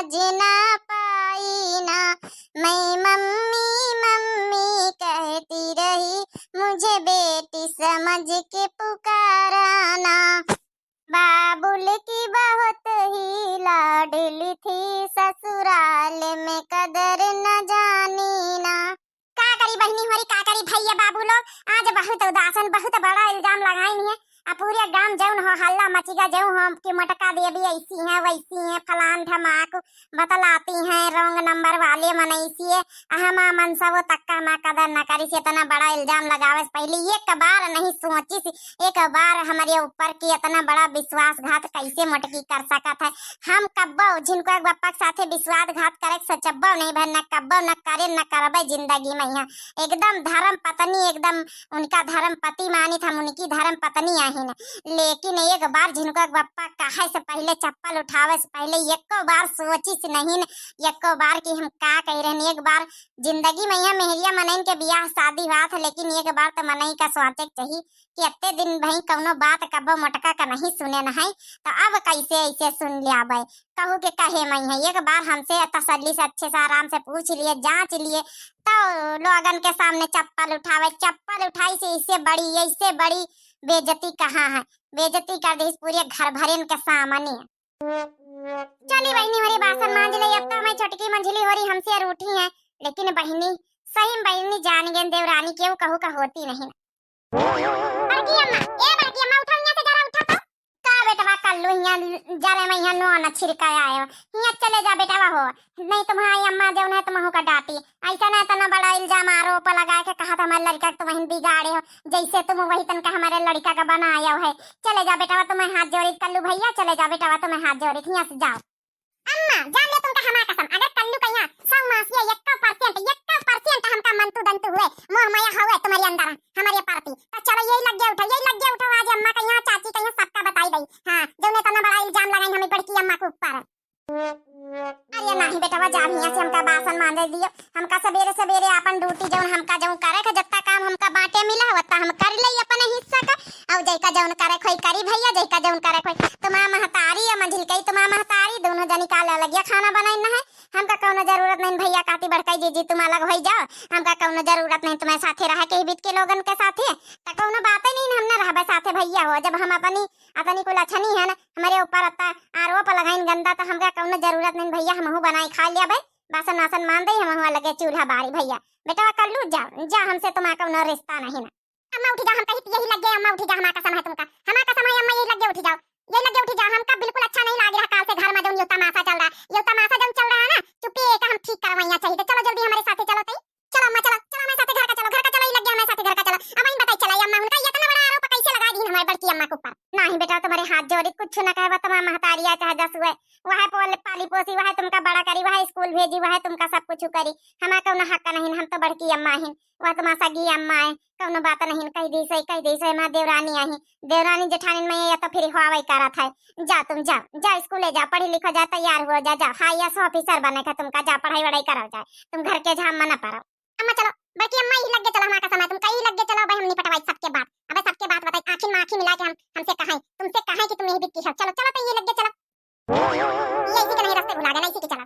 समझ ना पाई ना। मैं मम्मी मम्मी कहती रही, मुझे बेटी समझ के पुकारा ना। बाबुल की बहुत ही लाडली थी, ससुराल में कदर न जानी ना। का करी बहनी हमारी, का करी भैया बाबू लोग, आज बहुत उदासन बहुत बड़ा इल्जाम लगाई है। अब पूरे गांव जौन हो हल्ला मचेगा, जो हम कि मटका देवी ऐसी है वैसी है, फलान धमाक बतलाती हैं, रंग नंबर वाले मनैसी है। हमा मन सब तक्का ना कदर न करी से इतना बड़ा इल्जाम लगावे से पहले एक बार नहीं सोची सी, एक बार हमारे ऊपर की इतना बड़ा विश्वासघात कैसे मटकी कर सकत है। हम कब्बो जिनको एक बप्पा के साथे विश्वासघात करे सचब्बो नहीं भर, न कब्बो न करे न करबे जिंदगी में। यहाँ एकदम धर्म पत्नी, एकदम उनका धर्म पति मानी था, उनकी धर्म पत्नी आही न। लेकिन एक बार जिनको बप्पा कहे से पहले, चप्पल उठावे से पहले एको बार सोची से नहीं न, एको बार कि हम का कह रहे। एक बार जिंदगी में यहाँ मेहरिया मनइन के ब्याह शादी हुआ था, लेकिन एक बार तो मनई का सोचे चाहिए कि अत्ते दिन भाई कौनो बात कब्बो मटका का नहीं सुने न है, तो अब कैसे ऐसे सुन लिया भाई। कहू के कहे मैं है, एक बार हमसे तसल्ली से अच्छे से आराम से पूछ लिए, जांच लिए, तो लोगन के सामने चप्पल उठावे। चप्पल उठाई से इससे बड़ी बेइज्जती कहाँ है। बेइज्जती कर दी पूरे घर भरेन के सामने। चली बहनी हमारी बासन मांझ ले, अब तो मैं छोटकी मंझली हो रही हमसे और उठी है। लेकिन बहनी सही बहनी जान गए देवरानी क्यों कहू का होती नहीं। बड़की अम्मा, ए बड़की अम्मा उठो, यहाँ से जरा उठो तो। का बेटवा कल्लू यहाँ जरे में यहाँ नो न छिड़काया आयो, यहाँ चले जा बेटवा हो, नहीं तुम्हारी अम्मा जो है तुम का डांटी। ऐसा ना इतना बड़ा इल्जाम आरोप लगा के कहा था हमारे लड़का तुम वहीं बिगाड़े हो, जैसे तुम वही तन का हमारे लड़का का बनाया है। चले जा बेटवा, तुम्हें हाथ जोड़ी कल्लू भैया, चले जा बेटवा तुम्हें हाथ जोड़ी, यहाँ से जाओ। अम्मा जान ले तुमका हमारा कसम, अगर कल्लू का यहाँ 100% 1% हमका मंतु दंतु हुए, मोह माया हुए तुम्हारे अंदर हमारे पार्टी, तो चलो यही लग गया उठो आज अम्मा का यहाँ, चाची का यहाँ, सबका बताई दई। हां जो ने इतना बड़ा इल्जाम लगाई हमें बड़की अम्मा के ऊपर। अरे नहीं बेटा जा यहाँ से हमका बासन मांझ दियो, हमका सवेरे सवेरे अपन ड्यूटी जौन हमका जौन करे के जत्ता काम हमका बाटे मिला होता हम कर लई अपन हिस्सा का, और जैका जौन करे खोई करी भैया, जैका जौन करे खोई। तुम्हारा महतारी या मंझिल कई तुम्हारा महतारी दोनों जनी का अलग खाना बनाई ना है, हमका कौनो जरूरत नहीं भैया काती बड़काई जीजी तुम अलग हो जाओ, हमका कौनो जरूरत नहीं तुम्हारे साथे रह के बीत के लोगन के साथे, त कौनो बात नहीं हमने रहबे साथे भैया हो। जब हम अपनी कुल अच्छा नहीं है ना हमारे ऊपर अत्ता आरोप लगाइन गंदा, तो हमका कौनो जरूरत नहीं भैया, हमहू बनाई खा लिया भाई, बासन वासन मान दई हमहू लगे चूल्हा बारी भैया। बेटा कल्लू जा हमसे तुम्हारा कौनो रिश्ता नहीं ना। अम्मा उठी जा, हम कहीं यही लग गए, अम्मा उठी जा, हमारा कसम है तुमका, हमारा कसम है अम्मा, यही लग गए उठी जाओ, यही लग गए उठी जाओ। हमका बिल्कुल अच्छा नहीं लग रहा काल से घर में जो तमाशा चल रहा है, ये तमाशा जो चल रहा है ना, चुप्पी एक हम ठीक करवाइया चाहिए। तो चलो जल्दी हमारे साथे चलो, चलो अम्मा चलो हमारे साथे घर का चलो, ही लग गया हमारे साथे घर का चलो। अब इन बताई चला अम्मा उनका इतना बड़ा आरोप कैसे लगा दी हमारी बड़की अम्मा के ऊपर। नहीं बेटा तुम्हारे हाथ जोड़ी कुछ न कहे, तुम्हारा महतारिया चाहे दस हुए वह पाली पोसी, वह तुमका बड़ा करी, वह स्कूल भेजी, वह तुमका सब कुछ करी, हमारा कौनो हक नहीं, हम तो बड़की अम्मा ही, वह तुम्हारा सगी अम्मा है, कौनो बात नहीं कह दी सही मैं देवरानी आई, देवरानी जेठानी में ये तो फिर हुआ करत है। जा तुम जा स्कूल जा, पढ़ी लिखो जा, तैयार हो जा, IAS ऑफिसर बने का तुमका, जा पढ़ाई वढ़ाई करो जाए, तुम घर के झाम मना पारो। अम्मा चलो बड़की अम्मा ही लग गए चलो, हमारा समय तुम कहीं लग गए चलो भाई, हम नहीं पटवाई सबके बात, अबे सबके बात बताई आखिर में आखिर मिला के हमसे कहां तुमसे कहां कि तुम नहीं बिकती हो। चलो तो ये लग गए चलो, ये इसी के नहीं रास्ते भुला गए, इसी के चलो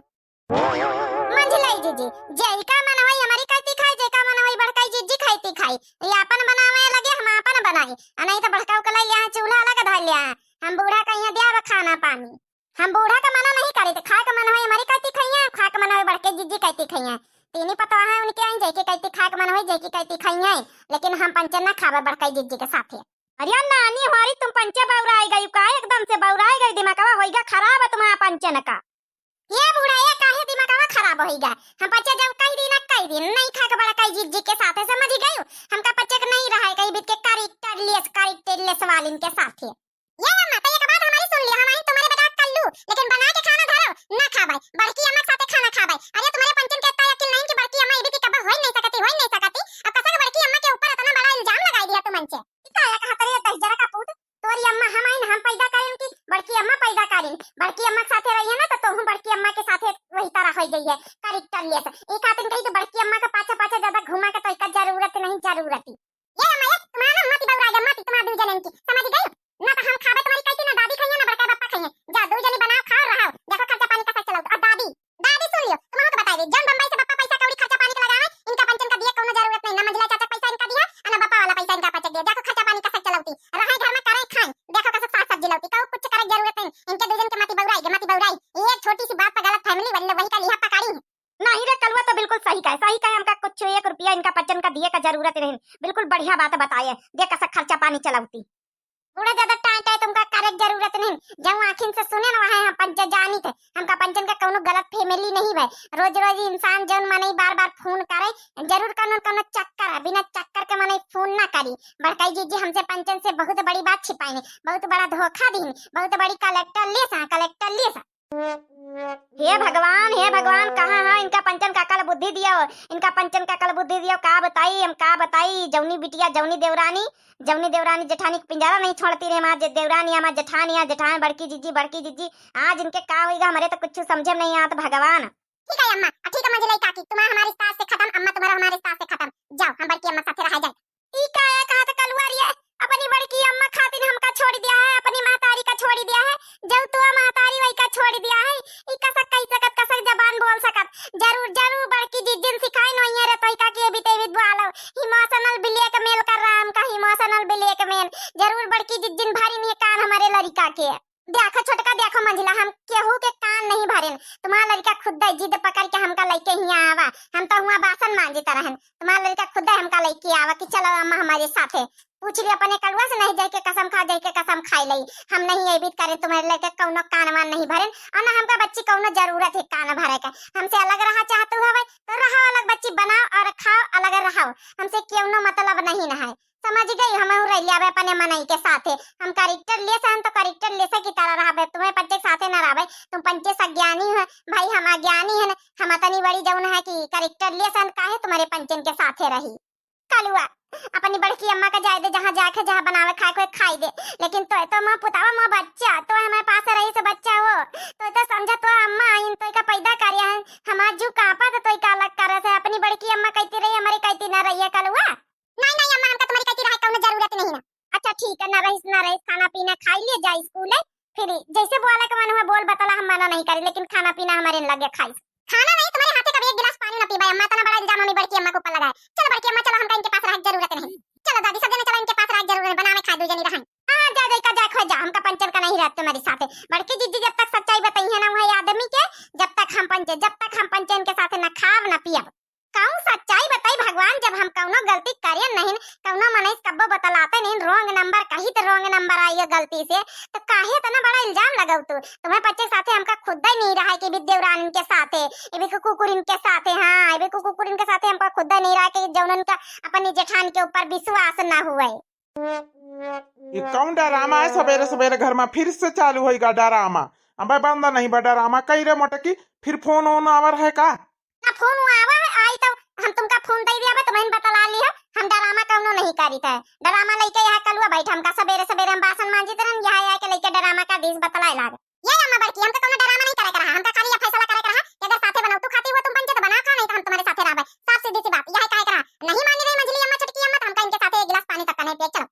मंझलाई जीजी जय का मन होई हमारी कहती खाई, जय का मन होई बड़काई जीजी खाईती खाई, ये अपन बनावे लगे हम अपन बनाई, नहीं तो बड़काऊ कला यहां चूल्हा लगा धर लिया, हम बूढ़ा का यहां दिया खाना पानी, हम बूढ़ा का मना नहीं करे, खा का मन होई हमारी कहती खाइया, खा का मन होई बड़के जीजी कहती खाइया, तीन पता है उनके आई जय के कहती खा का मन होई, जय की कहती खाइया, लेकिन हम पंचन ना खावे बड़काई जीजी के साथे। अरे नानी हमारी तुम पंचे बौराई गई का, एकदम से बौराई गई, दिमागवा होइगा खराब है तुम्हारा पंचन का। ये बूढ़ा ये काहे दिमागवा खराब होइगा, हम बच्चे जब कई दिन नहीं खा के बड़काई जीजी के साथे, समझ गई हमका बच्चे के नहीं रहा है कहीं बीत के कैरेक्टरलेस वालिन के साथे। ये अम्मा तो एक बात हमारी सुन लिया, हमारी तुम्हारे बेटा कल्लू, लेकिन बना के खाना धरो ना खाबाई, बड़की अम्मा के साथे खाना खाबाई। अरे तुम्हारे पंचन के इतना यकीन नहीं कि बड़की अम्मा इबी की कब होई नहीं सकती, अब कसक बड़की अम्मा के ऊपर इतना बड़ा इल्जाम लगाई दिया तुम मनचे। काया कहा करे दस जरा का पूत, तोरी अम्मा हम पैदा करें की बड़की अम्मा पैदा करें, बड़की अम्मा के साथे रही है ना तो तुम बड़की अम्मा के साथे वही तरह हो गई है कैरेक्टरलेस। एक आदमी कही तो बड़की अम्मा का पाछा ज्यादा घुमा के तो एक जरूरत नहीं जरूरत। ये अम्मा ये तुम्हारा मत बौरा मत, तुम्हारा दू जन की समझ गई ना, तो हम खावे तुम्हारी कहती ना दादी खाइए ना बड़का बापा खाइए, जा दू जनी बनाओ खाओ रहो, देखो खर्चा पानी कैसा चलाओ। और दादी दे। देखो खर्चा पानी कैसे चलाती रहे घर में करे खाई। देखो कैसे साग सब्जी लाती कहू कुछ करे जरूरत नहीं। इनके दूजन के मती बउराई ये छोटी सी बात पर गलत फैमिली वाली वही का लिहा पकड़ी है। नहीं रे कलवा तो बिल्कुल सही कहे हमका कुछ 1 रुपया इनका पच्चन का दिए का जरूरत नहीं। बिल्कुल बढ़िया बात बताए दे कैसे खर्चा पानी चलाती। थोड़ा ज्यादा टाइट है तुमका करे जरूरत नहीं। जब आखिन से सुने ना वहां हम पंच जानी थे हमका पंचन का कोनो गलत फैमिली नहीं है। रोज रोज इंसान जन मने बार बार फोन करे जरूर कोनो चक्कर है। बिना चक्कर के मने फोन ना करी। बड़काई जी हमसे पंचन से बहुत बड़ी बात छिपाई बहुत बड़ा धोखा दी बहुत बड़ी कलेक्टर ले सा। हे भगवान कहाँ है इनका पंचन का कल बुद्धि दियो। इनका पंचन का कल बुद्धि दियो का बताई जौनी बिटिया जौनी देवरानी जेठानी पिंजरा नहीं छोड़ती रे। माँ देवरानी माँ जेठान बड़की जीजी आज इनके का होगा हमारे तो कुछ समझे नहीं आता भगवान। ठीक है अम्मा ठीक है मंजिला काकी तुम्हारा हमारे रिश्ता से खत्म। अम्मा तुम्हारा हमारे रिश्ता से खत्म। जाओ हम बड़की अम्मा साथे रह जाए। ठीक है कहां तक कलवा रही है अपनी बड़की अम्मा खातिर हमका छोड़ दिया है अपनी महतारी का छोड़ दिया है। जब तो महतारी वही का छोड़ दिया है इका सा कई सकत कसक जबान बोल सकत जरूर बड़की जिज्जन सिखाई नहीं है रे तो इका के भी तेवित बोलो इमोशनल ब्लैक मेल कर रहा हमका इमोशनल ब्लैक मेल जरूर बड़की जिज्जन भारी नहीं कान हमारे लड़का के। देखो छोटका देखो मंजिला हम केहू के कान नहीं भरेन। तुम्हारा लड़का खुद जिद पकड़ के हमका लेके ही आवा। हम तो हुआ बासन मांजता रहन तुम्हारा लड़का खुद हमका लेके आवा कि चलो अम्मा हमारे साथे पूछ लिया अपने कलवा से नहीं जाए के कसम खाई लई। हम नहीं ये बीत करे तुम्हारे लेके कौनो कान वान नहीं भरेन और ना हमका बच्ची कौनो जरूरत है कान भरे का। हमसे अलग रहा चाहते हो तो रहो अलग बच्ची बनाओ और खाओ अलग रहो। हमसे क्यों मतलब नहीं है समझ गई। हम रही अपने मनई के साथे हम कैरेक्टर ले सन तो कैरेक्टर ले की तरह रहा तुम्हें पंचे साथे ना रहा तुम पंचे सज्ञानी हो भाई हम अज्ञानी है हम अतनी बड़ी जौन है कि कैरेक्टर ले सन काहे तुम्हारे पंचन के साथे रही। कलुआ अपनी बड़की अम्मा का जाए दे जहाँ जाके जहाँ बनावे खाए को खाई दे लेकिन तो माँ पुतावा माँ बच्चा तो हमारे पास रही से बच्चा हो तो समझा तो अम्मा इन तो का पैदा कार्य है हमार जू कापा तो का अलग कर से अपनी बड़की अम्मा कहती रही हमारी कहती ना रही है। कलुआ नहीं अम्मा हमका तुम्हारी कहती रहे कौनो जरूरत नहीं ना। अच्छा ठीक है ना रही खाना पीना खाई ले जा स्कूल फिर जैसे बोला के मन हुआ बोल बतला हम मना नहीं करी लेकिन खाना पीना हमारे लगे खाई खाना नहीं तुम्हारे हाथे कभी एक गिलास पानी ना पीबा। अम्मा तना बड़ा इल्जाम हमें बड़की अम्मा को ऊपर लगाए। चलो बड़की अम्मा चलो हमका इनके पास रह जरूरत नहीं। चलो दादी सब जने चलो इनके पास रह जरूरत नहीं बनावे खा दो जनी रहन। हां जा खो जा हमका पंचर का नहीं रहते तुम्हारे साथे। बड़की जिज्जी जब तक सच्चाई बताई है ना वही आदमी के जब तक हम पंचे इनके साथे ना खाव ना पियब। कहूं सच्चाई बताई भगवान जब हम कौनो गलती करिए नहीं कौनो मनीष कब्बो बतलाते नहीं रॉन्ग नंबर कहीं तो रॉन्ग नंबर आई है गलती से तो काहे तना बड़ा इल्जाम लगाऊ तू तुम्हें बच्चे साथे हमका खुद ही नहीं रहा कि विद्यावरान के साथे एबे कुकुरिन के साथे। हां एबे कुकुरिन के साथे हमका खुद ही नहीं रहा कि जौनन का अपनी जेठान के ऊपर विश्वास ना हुए। ये कौन डरामा है सवेरे सवेरे घर में फिर से चालू होएगा डरामा। अबे बंदा नहीं बा डरामा कई रे मोटकी फिर फोन ऑन आवर है का ना फोन आवा है आई तो हम तुमका फोन दे दिया तुम्हें बतला लिया हम डरामा कौनो नहीं करी था। डरामा लेके यहाँ कलुआ बैठ हमका सवेरे हम बासन मांजी तरन यहाँ आके लेके डरामा का देश बतलाए लाग। ये अम्मा बड़की हम तो कौनो डरामा नहीं करे रहा हमका खाली ये फैसला करे रहा कि अगर साथे बनाओ तू खाती हो तुम पंचे तो बना खा नहीं तो हम तुम्हारे साथे रहबे। साफ सीधी सी बात यह काहे करा नहीं मानी रही मंजली अम्मा छटकी अम्मा तो हमका इनके साथे एक गिलास पानी तक का नहीं पिए। चलो